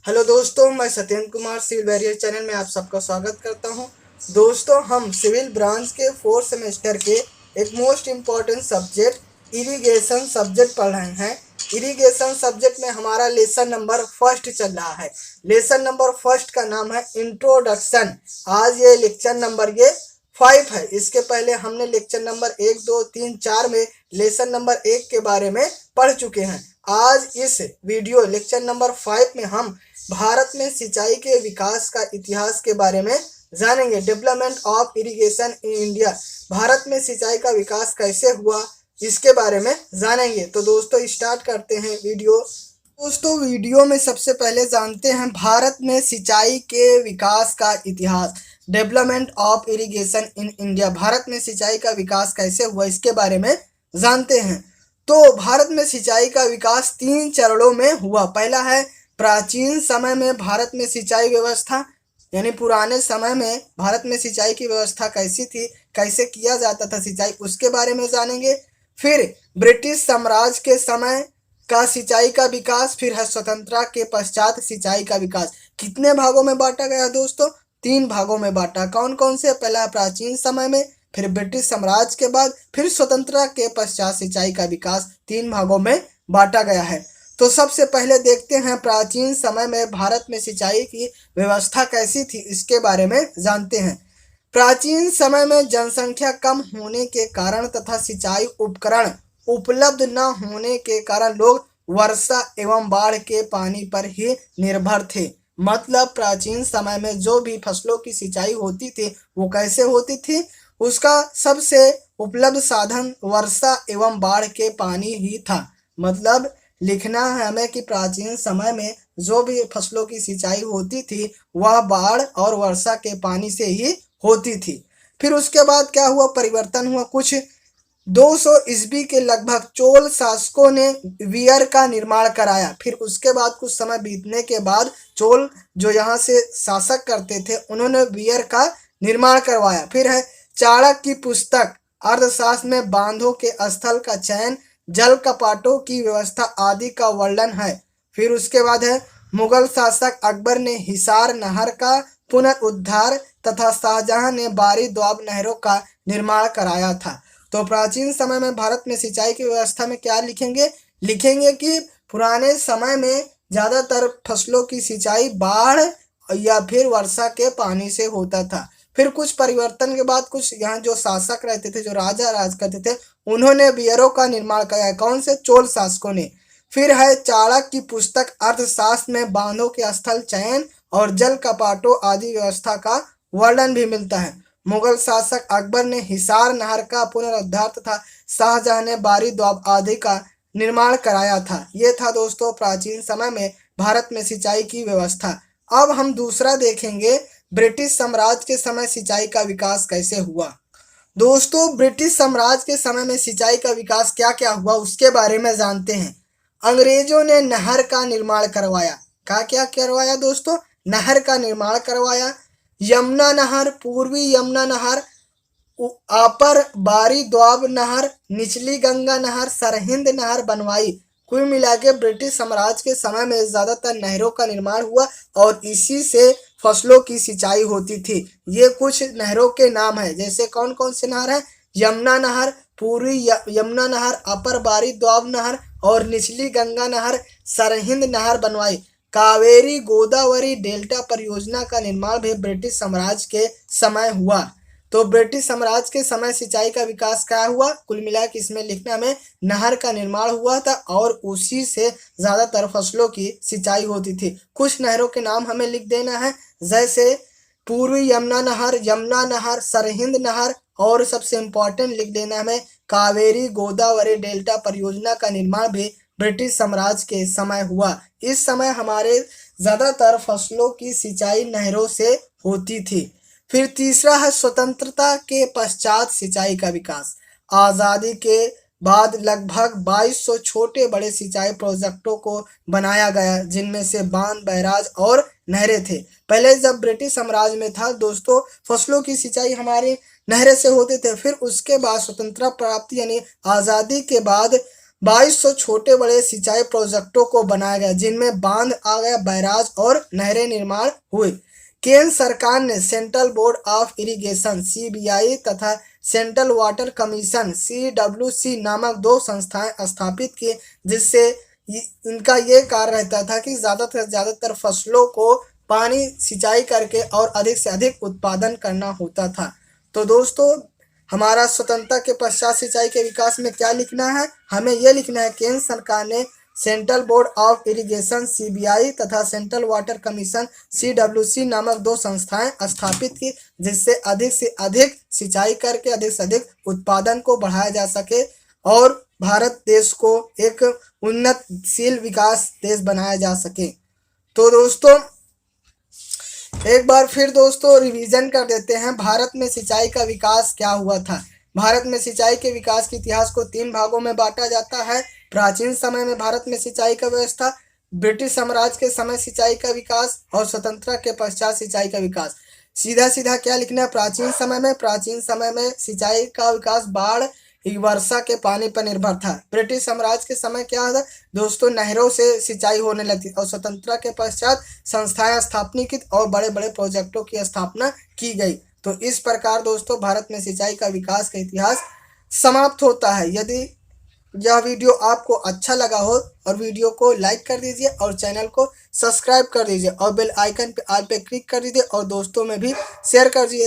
Hello दोस्तों, मैं Satyendra Kumar civil barrier channel में आप सबका स्वागत करता हूं। दोस्तों, हम सिविल ब्रांच के 4th सेमेस्टर के एक most important subject irrigation subject पढ़ रहे हैं। इरिगेशन सब्जेक्ट में हमारा लेसन नंबर फर्स्ट चल रहा है। लेसन नंबर फर्स्ट का नाम है इंट्रोडक्शन। आज ये लेक्चर नंबर 5 है। इसके पहले हमने लेक्चर नंबर 1, 2, 3, 4 में लेसन नंबर 1 के बारे में पढ़ चुके हैं। आज इस वीडियो लेक्चर नंबर 5 में हम भारत में सिंचाई के विकास का इतिहास के बारे में जानेंगे। Development of irrigation in India, Bharat में सिंचाई का विकास कैसे हुआ, इसके बारे में जानेंगे। तो दोस्तों स्टार्ट करते हैं वीडियो। दोस्तों वीडियो में सबसे पहले जानते हैं भारत में सिंचाई के विकास का इतिहास। Development of irrigation in India, Bharat में सिंचाई का विकास कैसे हुआ इसके बारे में जानते हैं। तो भारत में सिंचाई का विकास 3 चरणों में हुआ। पहला है प्राचीन समय में भारत में सिंचाई व्यवस्था, यानी पुराने समय में भारत में सिंचाई की व्यवस्था कैसी थी, कैसे किया जाता था सिंचाई, उसके बारे में जानेंगे। फिर ब्रिटिश साम्राज्य के समय का सिंचाई का विकास, फिर है स्वतंत्रता के पश्चात सिंचाई का विकास। कितने भागों में बांटा गया दोस्तों? 3 भागों में बांटा। कौन कौन से? पहला प्राचीन समय में, फिर ब्रिटिश साम्राज्य के बाद, फिर स्वतंत्रता के पश्चात सिंचाई का विकास। 3 भागों में बांटा गया है। तो सबसे पहले देखते हैं प्राचीन समय में भारत में सिंचाई की व्यवस्था कैसी थी, इसके बारे में जानते हैं। प्राचीन समय में जनसंख्या कम होने के कारण तथा सिंचाई उपकरण उपलब्ध न होने के कारण लोग वर्षा एवं बाढ़ के पानी पर ही निर्भर थे। मतलब प्राचीन समय में जो भी फसलों की सिंचाई होती थी वो कैसे होती थी? उसका सबसे उपलब्ध साधन वर्षा एवं बाढ़ के पानी ही था। मतलब लिखना है हमें कि प्राचीन समय में जो भी फसलों की सिंचाई होती थी वह बाढ़ और वर्षा के पानी से ही होती थी। फिर उसके बाद क्या हुआ? परिवर्तन हुआ। कुछ 200 ईस्वी के लगभग चोल शासकों ने वियर का निर्माण कराया। फिर उसके बाद कुछ समय बीतने के बाद चोल जो यहाँ से शासक करते थे उन्होंने वियर का निर्माण करवाया। फिर है चाणक्य की पुस्तक अर्थशास्त्र में बांधों के स्थल का चयन, जल कपाटों की व्यवस्था आदि का वर्णन है। फिर उसके बाद है मुगल शासक अकबर ने हिसार नहर का पुनरुद्धार तथा शाहजहां ने बारी द्वाब नहरों का निर्माण कराया था। तो प्राचीन समय में भारत में सिंचाई की व्यवस्था में क्या लिखेंगे? लिखेंगे कि पुराने समय में ज़्यादातर फसलों की सिंचाई बाढ़ या फिर वर्षा के पानी से होता था। फिर कुछ परिवर्तन के बाद कुछ यहाँ जो शासक रहते थे, जो राजा राज करते थे, उन्होंने बियरों का निर्माण कराया। कौन से? चोल शासकों ने। फिर है चाणक्य की पुस्तक अर्थशास्त्र में बांधों के स्थल चयन और जल कपाटों आदि व्यवस्था का वर्णन भी मिलता है। मुगल शासक अकबर ने हिसार नहर का पुनरुद्धार तथा शाहजहां ने बारी द्वाब आदि का निर्माण कराया था। ये था दोस्तों प्राचीन समय में भारत में सिंचाई की व्यवस्था। अब हम दूसरा देखेंगे, ब्रिटिश साम्राज्य के समय सिंचाई का विकास कैसे हुआ। दोस्तों ब्रिटिश साम्राज्य के समय में सिंचाई का विकास क्या क्या हुआ उसके बारे में जानते हैं। अंग्रेजों ने नहर का निर्माण करवाया। क्या करवाया दोस्तों? नहर का निर्माण करवाया। यमुना नहर, पूर्वी यमुना नहर, अपर बारी द्वाब नहर, निचली गंगा नहर, सरहिंद नहर बनवाई। कुल मिला के ब्रिटिश साम्राज्य के समय में ज़्यादातर नहरों का निर्माण हुआ और इसी से फसलों की सिंचाई होती थी। ये कुछ नहरों के नाम हैं, जैसे कौन कौन से नहर हैं? यमुना नहर, पूर्वी यमुना नहर, अपर बारी द्वाब नहर और निचली गंगा नहर, सरहिंद नहर बनवाई। कावेरी गोदावरी डेल्टा परियोजना का निर्माण भी ब्रिटिश साम्राज्य के समय हुआ। तो ब्रिटिश साम्राज्य के समय सिंचाई का विकास क्या हुआ? कुल मिलाकर इसमें लिखना में नहर का निर्माण हुआ था और उसी से ज़्यादातर फसलों की सिंचाई होती थी। कुछ नहरों के नाम हमें लिख देना है, जैसे पूर्वी यमुना नहर, सरहिंद नहर और सबसे इम्पोर्टेंट लिख देना हमें कावेरी गोदावरी डेल्टा परियोजना का निर्माण भी ब्रिटिश साम्राज्य के समय हुआ। इस समय हमारे ज़्यादातर फसलों की सिंचाई नहरों से होती थी। फिर तीसरा है स्वतंत्रता के पश्चात सिंचाई का विकास। आज़ादी के बाद लगभग 2200 छोटे बड़े सिंचाई प्रोजेक्टों को बनाया गया, जिनमें से बांध, बैराज और नहरें थे। पहले जब ब्रिटिश साम्राज्य में था दोस्तों, फसलों की सिंचाई हमारी नहरें से होते थे। फिर उसके बाद स्वतंत्रता प्राप्ति यानी आज़ादी के बाद 2200 छोटे बड़े सिंचाई प्रोजेक्टों को बनाया गया, जिनमें बांध आ गया, बैराज और नहरें निर्माण हुए। केंद्र सरकार ने central board of irrigation (CBI) तथा सेंट्रल वाटर कमीशन (सीडब्ल्यूसी) नामक दो संस्थाएं स्थापित की, जिससे इनका ये कार्य रहता था कि ज़्यादातर फसलों को पानी सिंचाई करके और अधिक से अधिक उत्पादन करना होता था। तो दोस्तों, हमारा स्वतंत्रता के पश्चात सिंचाई के विकास में क्या लिखना है, हमें यह लिखना है केंद्र सरकार ने central board of irrigation (CBI) तथा सेंट्रल वाटर कमीशन (सीडब्ल्यूसी) नामक दो संस्थाएं स्थापित की, जिससे अधिक से अधिक सिंचाई करके अधिक से अधिक उत्पादन को बढ़ाया जा सके और भारत देश को एक उन्नतशील विकास देश बनाया जा सके। तो दोस्तों, एक बार फिर दोस्तों रिवीजन कर देते हैं, भारत में सिंचाई का विकास क्या हुआ था। भारत में सिंचाई के विकास के इतिहास को 3 भागों में बांटा जाता है। प्राचीन समय में भारत में सिंचाई का व्यवस्था, ब्रिटिश साम्राज्य के समय सिंचाई का विकास और स्वतंत्रता के पश्चात सिंचाई का विकास। सीधा सीधा क्या लिखना है, प्राचीन समय में सिंचाई का विकास बाढ़ वर्षा के पानी पर निर्भर था। ब्रिटिश साम्राज्य के समय क्या था दोस्तों, नहरों से सिंचाई होने लगी और स्वतंत्रता के पश्चात संस्थाएं स्थापित की और बड़े बड़े प्रोजेक्टों की स्थापना की गई। तो इस प्रकार दोस्तों भारत में सिंचाई का विकास का इतिहास समाप्त होता है। यदि यह वीडियो आपको अच्छा लगा हो और वीडियो को लाइक कर दीजिए और चैनल को सब्सक्राइब कर दीजिए और बेल आइकन पे ऑल पे क्लिक कर दीजिए और दोस्तों में भी शेयर कर दीजिए।